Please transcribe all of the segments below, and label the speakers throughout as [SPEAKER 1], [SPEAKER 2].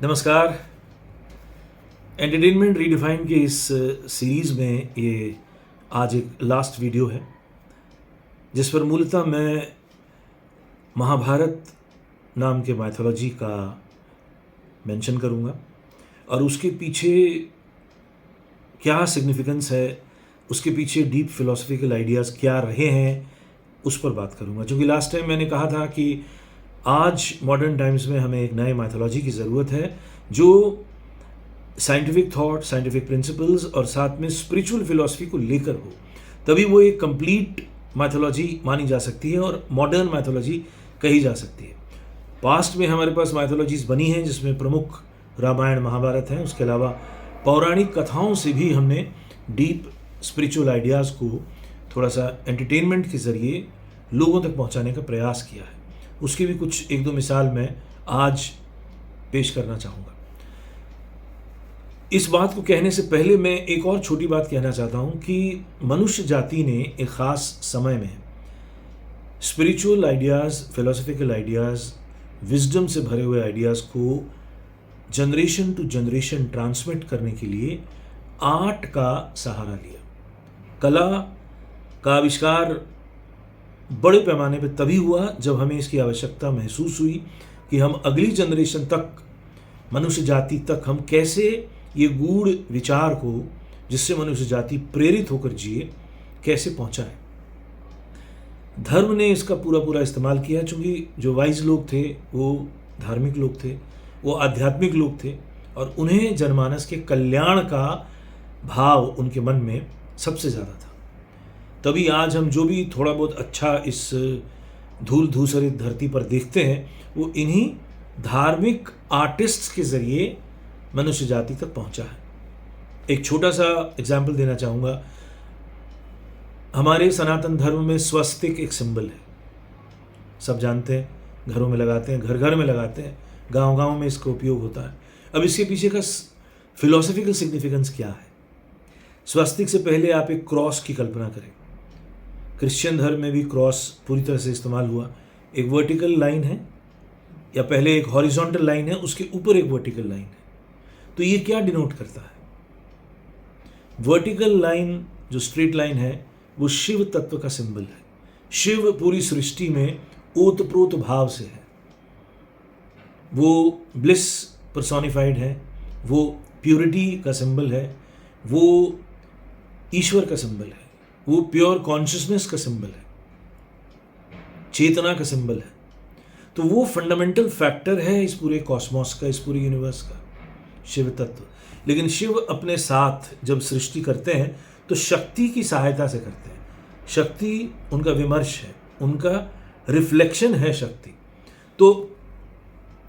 [SPEAKER 1] नमस्कार। Entertainment redefine के इस सीरीज़ में ये आज एक लास्ट वीडियो है जिस पर मूलतः मैं महाभारत नाम के माइथोलॉजी का मेंशन करूँगा और उसके पीछे क्या सिग्निफिकेंस है, उसके पीछे डीप फिलोसफिकल आइडियाज़ क्या रहे हैं, उस पर बात करूँगा। क्योंकि लास्ट टाइम मैंने कहा था कि आज मॉडर्न टाइम्स में हमें एक नए माइथोलॉजी की ज़रूरत है जो साइंटिफिक थॉट, साइंटिफिक प्रिंसिपल्स और साथ में स्पिरिचुअल फिलॉसफी को लेकर हो, तभी वो एक कंप्लीट माइथोलॉजी मानी जा सकती है और मॉडर्न माइथोलॉजी कही जा सकती है। पास्ट में हमारे पास माइथोलॉजीज़ बनी हैं जिसमें प्रमुख रामायण महाभारत हैं। उसके अलावा पौराणिक कथाओं से भी हमने डीप स्पिरिचुअल आइडियाज़ को थोड़ा सा एंटरटेनमेंट के ज़रिए लोगों तक पहुंचाने का प्रयास किया है। उसकी भी कुछ एक दो मिसाल मैं आज पेश करना चाहूँगा। इस बात को कहने से पहले मैं एक और छोटी बात कहना चाहता हूँ कि मनुष्य जाति ने एक ख़ास समय में spiritual ideas, philosophical ideas, wisdom से भरे हुए आइडियाज़ को जनरेशन टू जनरेशन ट्रांसमिट करने के लिए आर्ट का सहारा लिया। कला का आविष्कार बड़े पैमाने पर तभी हुआ जब हमें इसकी आवश्यकता महसूस हुई कि हम अगली जनरेशन तक, मनुष्य जाति तक हम कैसे ये गूढ़ विचार को जिससे मनुष्य जाति प्रेरित होकर जिए, कैसे पहुंचाए। धर्म ने इसका पूरा इस्तेमाल किया, चूँकि जो वाइज लोग थे वो धार्मिक लोग थे, वो आध्यात्मिक लोग थे और उन्हें जनमानस के कल्याण का भाव उनके मन में सबसे ज़्यादा था। तभी आज हम जो भी थोड़ा बहुत अच्छा इस धूल धूसरित धरती पर देखते हैं वो इन्हीं धार्मिक आर्टिस्ट्स के ज़रिए मनुष्य जाति तक पहुंचा है। एक छोटा सा एग्जाम्पल देना चाहूँगा। हमारे सनातन धर्म में स्वस्तिक एक सिंबल है, सब जानते हैं, घरों में लगाते हैं, घर घर में लगाते हैं, गांव गांव में इसका उपयोग होता है। अब इसके पीछे का फिलोसफिकल सिग्निफिकेंस क्या है? स्वस्तिक से पहले आप एक क्रॉस की कल्पना करें। क्रिश्चियन धर्म में भी क्रॉस पूरी तरह से इस्तेमाल हुआ। एक वर्टिकल लाइन है या पहले एक हॉरिजॉन्टल लाइन है, उसके ऊपर एक वर्टिकल लाइन है। तो ये क्या डिनोट करता है? वर्टिकल लाइन जो स्ट्रेट लाइन है वो शिव तत्व का सिंबल है। शिव पूरी सृष्टि में ओतप्रोत भाव से है, वो ब्लिस पर्सोनिफाइड है, वो प्योरिटी का सिंबल है, वो ईश्वर का सिंबल है, वो प्योर कॉन्शियसनेस का सिंबल है, चेतना का सिंबल है। तो वो फंडामेंटल फैक्टर है इस पूरे कॉस्मोस का, इस पूरे यूनिवर्स का, शिव तत्व। लेकिन शिव अपने साथ जब सृष्टि करते हैं तो शक्ति की सहायता से करते हैं। शक्ति उनका विमर्श है, उनका रिफ्लेक्शन है शक्ति। तो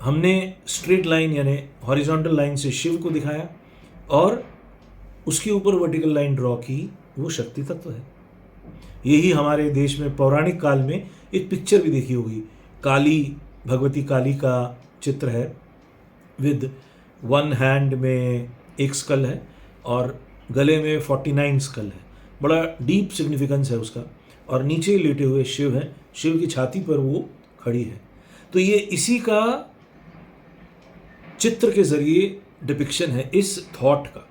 [SPEAKER 1] हमने स्ट्रेट लाइन यानी हॉरिजॉन्टल लाइन से शिव को दिखाया और उसके ऊपर वर्टिकल लाइन ड्रॉ की, वो शक्ति तत्व है। यही हमारे देश में पौराणिक काल में एक पिक्चर भी देखी होगी, काली, भगवती काली का चित्र है विद वन हैंड में एक स्कल है और गले में 49 स्कल है। बड़ा डीप सिग्निफिकेंस है उसका। और नीचे लेटे हुए शिव हैं, शिव की छाती पर वो खड़ी है। तो ये इसी का चित्र के जरिए डिपिक्शन है इस थॉट का।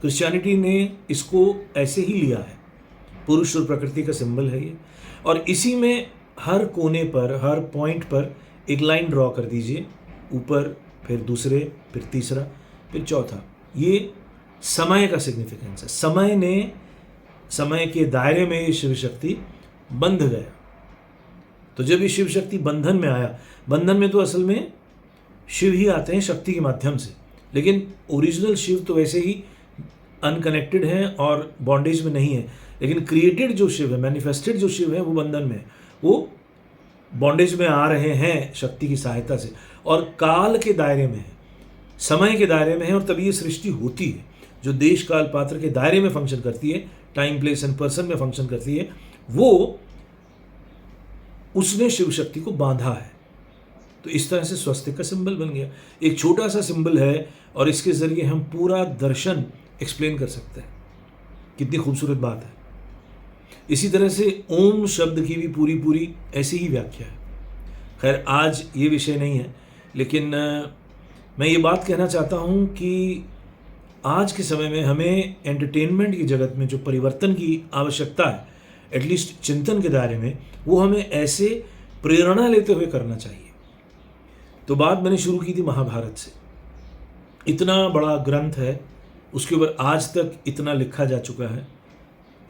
[SPEAKER 1] क्रिश्चियनिटी ने इसको ऐसे ही लिया है, पुरुष और प्रकृति का सिंबल है ये। और इसी में हर कोने पर, हर पॉइंट पर एक लाइन ड्रॉ कर दीजिए, ऊपर फिर दूसरे, फिर तीसरा, फिर चौथा। ये समय का सिग्निफिकेंस है। समय के दायरे में ये शिव शक्ति बंध गया। तो जब ये शिव शक्ति बंधन में आया, बंधन में तो असल में शिव ही आते हैं शक्ति के माध्यम से, लेकिन ओरिजिनल शिव तो वैसे ही अनकनेक्टेड है और बॉन्डेज में नहीं है। लेकिन क्रिएटेड जो शिव है, मैनिफेस्टेड जो शिव है, वो बंधन में है, वो बॉन्डेज में आ रहे हैं शक्ति की सहायता से और काल के दायरे में है, समय के दायरे में है। और तभी ये सृष्टि होती है जो देश काल पात्र के दायरे में फंक्शन करती है, टाइम प्लेस एंड पर्सन में फंक्शन करती है, वो उसने शिव शक्ति को बांधा है। तो इस तरह से स्वस्तिक का सिंबल बन गया। एक छोटा सा सिंबल है और इसके जरिए हम पूरा दर्शन एक्सप्लेन कर सकते हैं। कितनी खूबसूरत बात है। इसी तरह से ओम शब्द की भी पूरी ऐसी ही व्याख्या है। खैर आज ये विषय नहीं है, लेकिन मैं ये बात कहना चाहता हूँ कि आज के समय में हमें एंटरटेनमेंट की जगत में जो परिवर्तन की आवश्यकता है, एटलीस्ट चिंतन के दायरे में, वो हमें ऐसे प्रेरणा लेते हुए करना चाहिए। तो बात मैंने शुरू की थी महाभारत से। इतना बड़ा ग्रंथ है, उसके ऊपर आज तक इतना लिखा जा चुका है,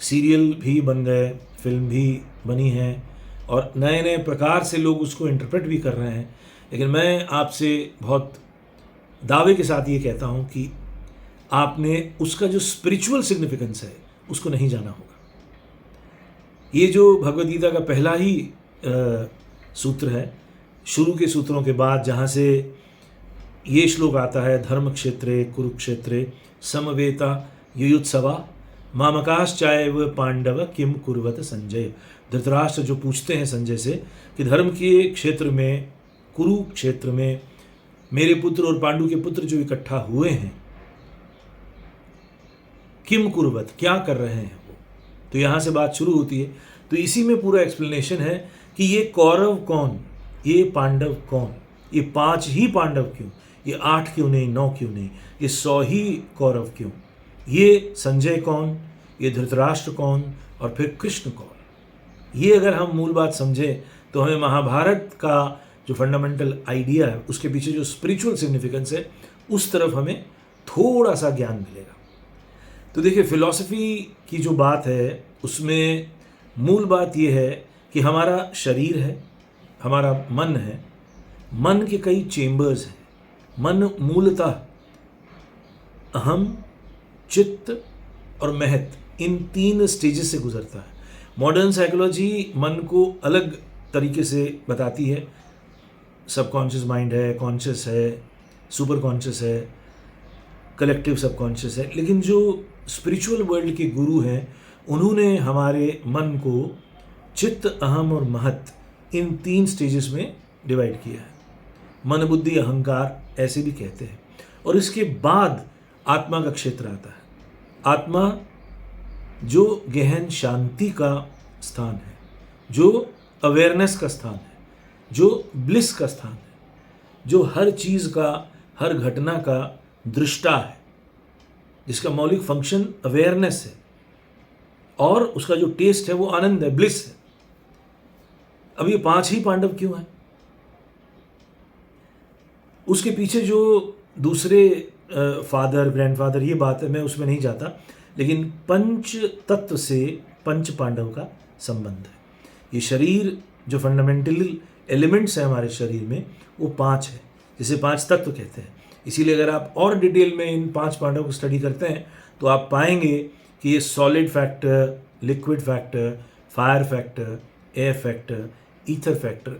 [SPEAKER 1] सीरियल भी बन गए, फिल्म भी बनी है और नए नए प्रकार से लोग उसको इंटरप्रेट भी कर रहे हैं। लेकिन मैं आपसे बहुत दावे के साथ ये कहता हूँ कि आपने उसका जो स्पिरिचुअल सिग्निफिकेंस है उसको नहीं जाना होगा। ये जो भगवद गीता का पहला ही सूत्र है, शुरू के सूत्रों के बाद जहाँ से ये श्लोक आता है, धर्म क्षेत्रे कुरुक्षेत्रे समवेता युयुत्सवा मामकाश्चायव पांडव किम कुर्वत संजय। धृतराष्ट्र जो पूछते हैं संजय से कि धर्म के क्षेत्र में, कुरुक्षेत्र में मेरे पुत्र और पांडु के पुत्र जो इकट्ठा हुए हैं, किम कुर्वत, क्या कर रहे हैं वो। तो यहाँ से बात शुरू होती है। तो इसी में पूरा एक्सप्लेनेशन है कि ये कौरव कौन, ये पांडव कौन, ये 5 ही पांडव क्यों, ये 8 क्यों नहीं, 9 क्यों नहीं, ये 100 ही कौरव क्यों, ये संजय कौन, ये धृतराष्ट्र कौन और फिर कृष्ण कौन। ये अगर हम मूल बात समझें तो हमें महाभारत का जो फंडामेंटल आइडिया है, उसके पीछे जो स्पिरिचुअल सिग्निफिकेंस है, उस तरफ हमें थोड़ा सा ज्ञान मिलेगा। तो देखिए, फिलॉसफी की जो बात है उसमें मूल बात यह है कि हमारा शरीर है, हमारा मन है, मन के कई चेंबर्स हैं। मन मूलतः अहम, चित्त और महत, इन 3 स्टेजेस से गुजरता है। मॉडर्न साइकोलॉजी मन को अलग तरीके से बताती है। सबकॉन्शियस माइंड है, कॉन्शियस है, सुपर कॉन्शियस है, कलेक्टिव सबकॉन्शियस है। लेकिन जो स्पिरिचुअल वर्ल्ड के गुरु हैं, उन्होंने हमारे मन को चित्त, अहम और महत, इन 3 स्टेजेस में डिवाइड किया है। मन, बुद्धि, अहंकार ऐसे भी कहते हैं। और इसके बाद आत्मा का क्षेत्र आता है। आत्मा जो गहन शांति का स्थान है, जो अवेयरनेस का स्थान है, जो ब्लिस का स्थान है, जो हर चीज़ का, हर घटना का दृष्टा है, जिसका मौलिक फंक्शन अवेयरनेस है और उसका जो टेस्ट है वो आनंद है, ब्लिस है। अब ये 5 ही पांडव क्यों हैं? उसके पीछे जो दूसरे फादर, ग्रैंडफादर, ये बात है, मैं उसमें नहीं जाता। लेकिन पंच तत्व से 5 पांडव का संबंध है। ये शरीर जो फंडामेंटल एलिमेंट्स हैं हमारे शरीर में, वो 5 है, जिसे 5 तत्व कहते हैं। इसीलिए अगर आप और डिटेल में इन 5 पांडव को स्टडी करते हैं तो आप पाएंगे कि ये solid factor, liquid factor, fire factor, air factor, ether factor,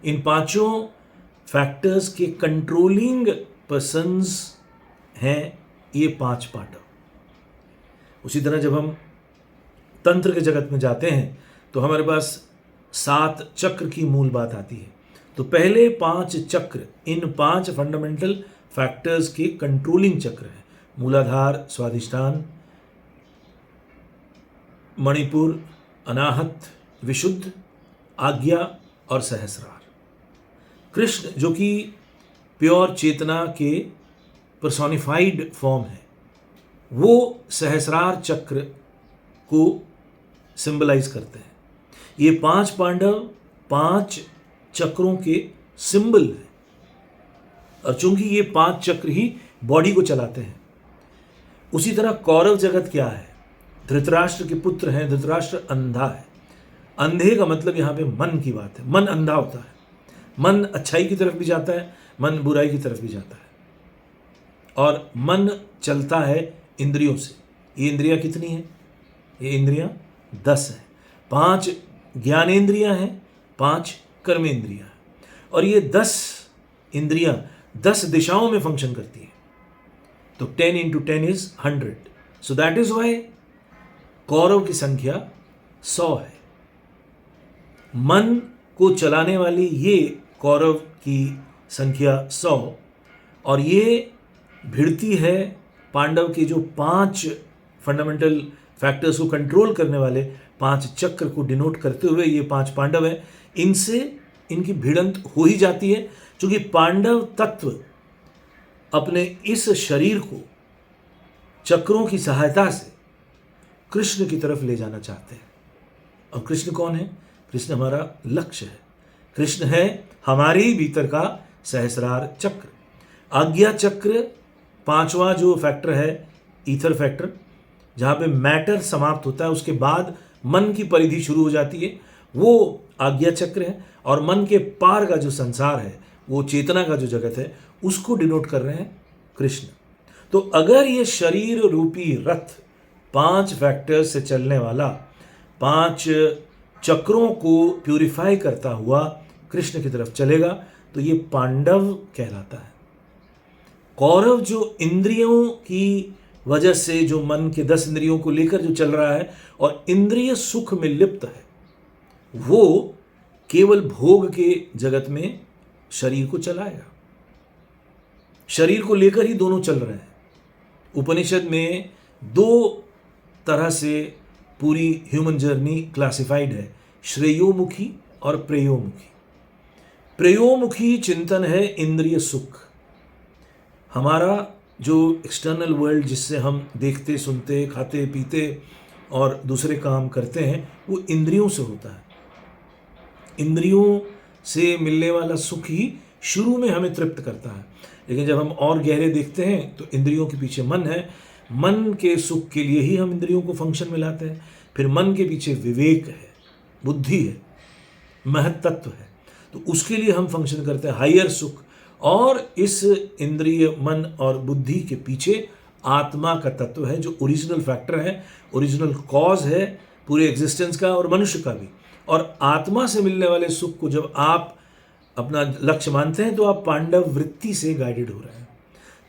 [SPEAKER 1] इन 5 फैक्टर्स के कंट्रोलिंग पर्सन्स हैं ये 5 पांडव। उसी तरह जब हम तंत्र के जगत में जाते हैं तो हमारे पास 7 चक्र की मूल बात आती है। तो पहले 5 चक्र इन 5 फंडामेंटल फैक्टर्स के कंट्रोलिंग चक्र हैं। मूलाधार, स्वाधिष्ठान, मणिपुर, अनाहत, विशुद्ध, आज्ञा और सहस्रार। कृष्ण जो कि प्योर चेतना के पर्सोनिफाइड फॉर्म है, वो सहस्रार चक्र को सिंबलाइज करते हैं। ये 5 पांडव 5 चक्रों के सिंबल हैं। और चूंकि ये 5 चक्र ही बॉडी को चलाते हैं। उसी तरह कौरव जगत क्या है? धृतराष्ट्र के पुत्र हैं। धृतराष्ट्र अंधा है। अंधे का मतलब यहाँ पे मन की बात है। मन अंधा होता है। मन अच्छाई की तरफ भी जाता है, मन बुराई की तरफ भी जाता है। और मन चलता है इंद्रियों से। ये इंद्रियां कितनी हैं? ये इंद्रियां 10 हैं। 5 ज्ञानेंद्रियां हैं, 5 कर्मेंद्रियां हैं। और ये 10 इंद्रियां 10 दिशाओं में फंक्शन करती हैं। तो 10 × 10 = 100। So that is why Kaurav की संख्या 100 है। मन को चलाने वाली ये कौरव की संख्या 100, और ये भिड़ती है पांडव के जो 5 फंडामेंटल फैक्टर्स को कंट्रोल करने वाले 5 चक्र को डिनोट करते हुए। ये 5 पांडव हैं। इनसे इनकी भिड़ंत हो ही जाती है, क्योंकि पांडव तत्व अपने इस शरीर को चक्रों की सहायता से कृष्ण की तरफ ले जाना चाहते हैं। और कृष्ण कौन है? कृष्ण हमारा लक्ष्य है। कृष्ण है हमारे ही भीतर का सहस्रार चक्र। आज्ञा चक्र पांचवा जो फैक्टर है, ईथर फैक्टर, जहाँ पे मैटर समाप्त होता है, उसके बाद मन की परिधि शुरू हो जाती है, वो आज्ञा चक्र है। और मन के पार का जो संसार है, वो चेतना का जो जगत है, उसको डिनोट कर रहे हैं कृष्ण। तो अगर ये शरीर रूपी रथ 5 फैक्टर्स से चलने वाला, 5 चक्रों को प्यूरिफाई करता हुआ कृष्ण की तरफ चलेगा, तो ये पांडव कहलाता है। कौरव जो इंद्रियों की वजह से, जो मन के 10 इंद्रियों को लेकर जो चल रहा है और इंद्रिय सुख में लिप्त है, वो केवल भोग के जगत में शरीर को चलाएगा। शरीर को लेकर ही दोनों चल रहे हैं। उपनिषद में 2 तरह से पूरी ह्यूमन जर्नी क्लासिफाइड है, श्रेयोमुखी और प्रेयोमुखी। प्रेयोमुखी चिंतन है इंद्रिय सुख। हमारा जो एक्सटर्नल वर्ल्ड, जिससे हम देखते, सुनते, खाते, पीते और दूसरे काम करते हैं, वो इंद्रियों से होता है। इंद्रियों से मिलने वाला सुख ही शुरू में हमें तृप्त करता है, लेकिन जब हम और गहरे देखते हैं तो इंद्रियों के पीछे मन है। मन के सुख के लिए ही हम इंद्रियों को फंक्शन में लाते हैं। फिर मन के पीछे विवेक है, बुद्धि है, महत्त्व है, तो उसके लिए हम फंक्शन करते हैं, हायर सुख। और इस इंद्रिय, मन और बुद्धि के पीछे आत्मा का तत्व है, जो ओरिजिनल फैक्टर है, ओरिजिनल कॉज है पूरे एग्जिस्टेंस का और मनुष्य का भी। और आत्मा से मिलने वाले सुख को जब आप अपना लक्ष्य मानते हैं, तो आप पांडव वृत्ति से गाइडेड हो रहे हैं।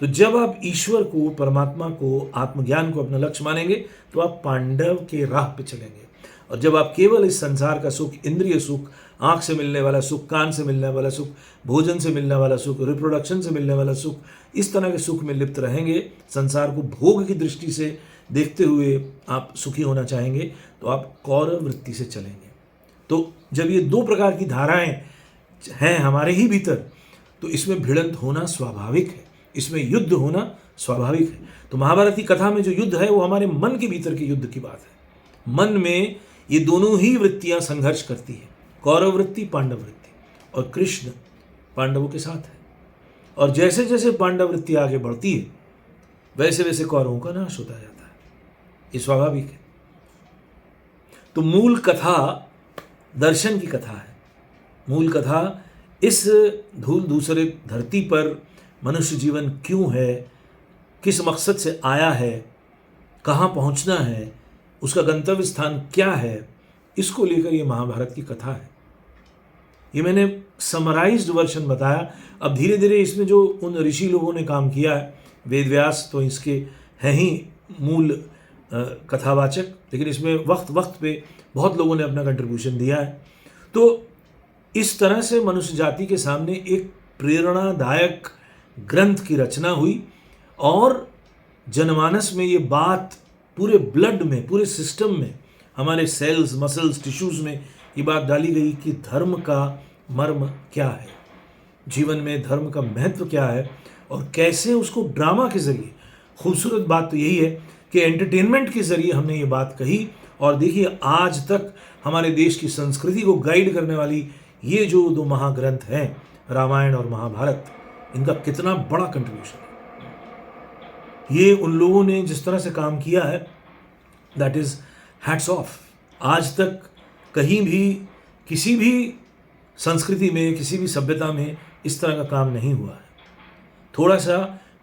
[SPEAKER 1] तो जब आप ईश्वर को, परमात्मा को, आत्मज्ञान को अपना लक्ष्य मानेंगे, तो आप पांडव के राह पे चलेंगे। और जब आप केवल इस संसार का सुख, इंद्रिय सुख, आँख से मिलने वाला सुख, कान से मिलने वाला सुख, भोजन से मिलने वाला सुख, रिप्रोडक्शन से मिलने वाला सुख, इस तरह के सुख में लिप्त रहेंगे, संसार को भोग की दृष्टि से देखते हुए आप सुखी होना चाहेंगे, तो आप कौरव वृत्ति से चलेंगे। तो जब ये 2 प्रकार की धाराएं हैं हमारे ही भीतर, तो इसमें भिड़ंत होना स्वाभाविक है, इसमें युद्ध होना स्वाभाविक है। तो महाभारत की कथा में जो युद्ध है, वो हमारे मन के भीतर के युद्ध की बात है। मन में ये दोनों ही वृत्तियां संघर्ष करती हैं, कौरव वृत्ति, पांडव वृत्ति। और कृष्ण पांडवों के साथ है। और जैसे जैसे पांडव वृत्ति आगे बढ़ती है, वैसे वैसे कौरवों का नाश होता जाता है। ये स्वाभाविक है। तो मूल कथा दर्शन की कथा है। मूल कथा इस धूल दूसरे धरती पर मनुष्य जीवन क्यों है, किस मकसद से आया है, कहाँ पहुँचना है, उसका गंतव्य स्थान क्या है, इसको लेकर ये महाभारत की कथा है। ये मैंने समराइज्ड वर्जन बताया। अब धीरे धीरे इसमें जो उन ऋषि लोगों ने काम किया है, वेद व्यास तो इसके हैं ही मूल कथावाचक, लेकिन इसमें वक्त वक्त पे बहुत लोगों ने अपना कंट्रीब्यूशन दिया है। तो इस तरह से मनुष्य जाति के सामने एक प्रेरणादायक ग्रंथ की रचना हुई और जनमानस में ये बात पूरे ब्लड में, पूरे सिस्टम में, हमारे सेल्स, मसल्स, टिश्यूज़ में ये बात डाली गई कि धर्म का मर्म क्या है, जीवन में धर्म का महत्व क्या है और कैसे उसको ड्रामा के ज़रिए, खूबसूरत बात तो यही है कि एंटरटेनमेंट के ज़रिए हमने ये बात कही। और देखिए आज तक हमारे देश की संस्कृति को गाइड करने वाली ये जो 2 महाग्रंथ हैं, रामायण और महाभारत, इनका कितना बड़ा कंट्रीब्यूशन है। ये उन लोगों ने जिस तरह से काम किया है, दैट इज़ हैट्स ऑफ। आज तक कहीं भी किसी भी संस्कृति में, किसी भी सभ्यता में इस तरह का काम नहीं हुआ है। थोड़ा सा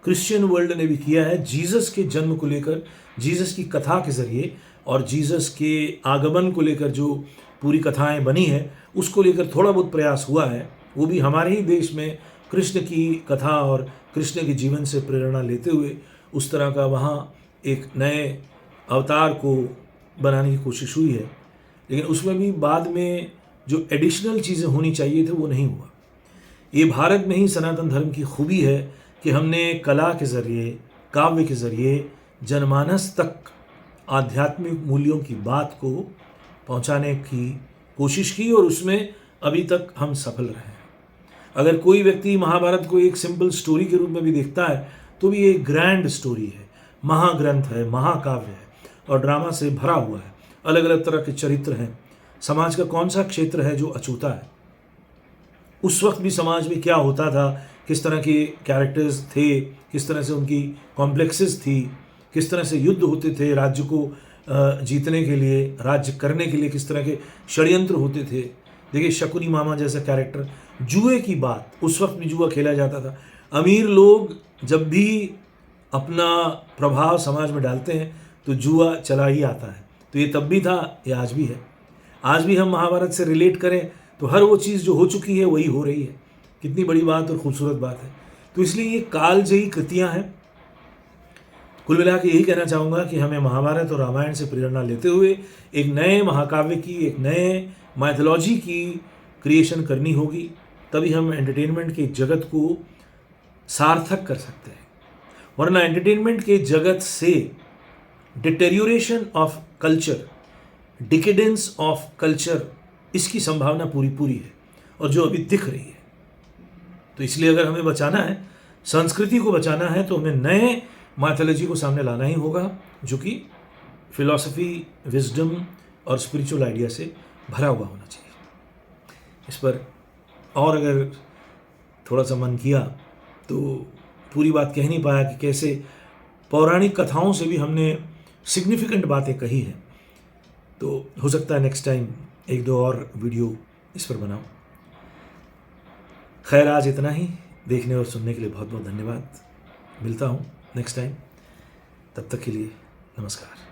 [SPEAKER 1] क्रिश्चियन वर्ल्ड ने भी किया है, जीसस के जन्म को लेकर, जीसस की कथा के ज़रिए और जीसस के आगमन को लेकर जो पूरी कथाएं बनी हैं, उसको लेकर थोड़ा बहुत प्रयास हुआ है। वो भी हमारे ही देश में कृष्ण की कथा और कृष्ण के जीवन से प्रेरणा लेते हुए उस तरह का वहाँ एक नए अवतार को बनाने की कोशिश हुई है। लेकिन उसमें भी बाद में जो एडिशनल चीज़ें होनी चाहिए थे, वो नहीं हुआ। ये भारत में ही सनातन धर्म की खूबी है कि हमने कला के ज़रिए, काव्य के ज़रिए जनमानस तक आध्यात्मिक मूल्यों की बात को पहुंचाने की कोशिश की और उसमें अभी तक हम सफल रहे हैं। अगर कोई व्यक्ति महाभारत को एक सिंपल स्टोरी के रूप में भी देखता है तो भी ये एक ग्रैंड स्टोरी है, महाग्रंथ है, महाकाव्य है और ड्रामा से भरा हुआ है। अलग अलग तरह के चरित्र हैं। समाज का कौन सा क्षेत्र है जो अछूता है? उस वक्त भी समाज में क्या होता था, किस तरह के कैरेक्टर्स थे, किस तरह से उनकी कॉम्प्लेक्सेस थी, किस तरह से युद्ध होते थे राज्य को जीतने के लिए, राज्य करने के लिए किस तरह के षड्यंत्र होते थे। देखिए शकुनी मामा जैसा कैरेक्टर, जुए की बात, उस वक्त भी जुआ खेला जाता था। अमीर लोग जब भी अपना प्रभाव समाज में डालते हैं तो जुआ चला ही आता है। तो ये तब भी था, ये आज भी है। आज भी हम महाभारत से रिलेट करें तो हर वो चीज़ जो हो चुकी है वही हो रही है। कितनी बड़ी बात और खूबसूरत बात है। तो इसलिए ये कालजयी कृतियाँ हैं। कुल मिला के यही कहना चाहूँगा कि हमें महाभारत और रामायण से प्रेरणा लेते हुए एक नए महाकाव्य की, एक नए माइथोलॉजी की क्रिएशन करनी होगी। तभी हम एंटरटेनमेंट के जगत को सार्थक कर सकते हैं। वरना एंटरटेनमेंट के जगत से deterioration of culture, decadence of culture, इसकी संभावना पूरी है और जो अभी दिख रही है। तो इसलिए अगर हमें बचाना है, संस्कृति को बचाना है, तो हमें नए माइथोलॉजी को सामने लाना ही होगा जो कि फिलॉसफी, विजडम और स्पिरिचुअल आइडिया से भरा हुआ होना चाहिए। इस पर और अगर थोड़ा सा मन किया तो पूरी बात कह नहीं पाया कि कैसे पौराणिक कथाओं से भी हमने सिग्निफिकेंट बातें कही हैं। तो हो सकता है नेक्स्ट टाइम एक दो और वीडियो इस पर बनाऊं। खैर आज इतना ही। देखने और सुनने के लिए बहुत बहुत धन्यवाद। मिलता हूं नेक्स्ट टाइम। तब तक के लिए नमस्कार।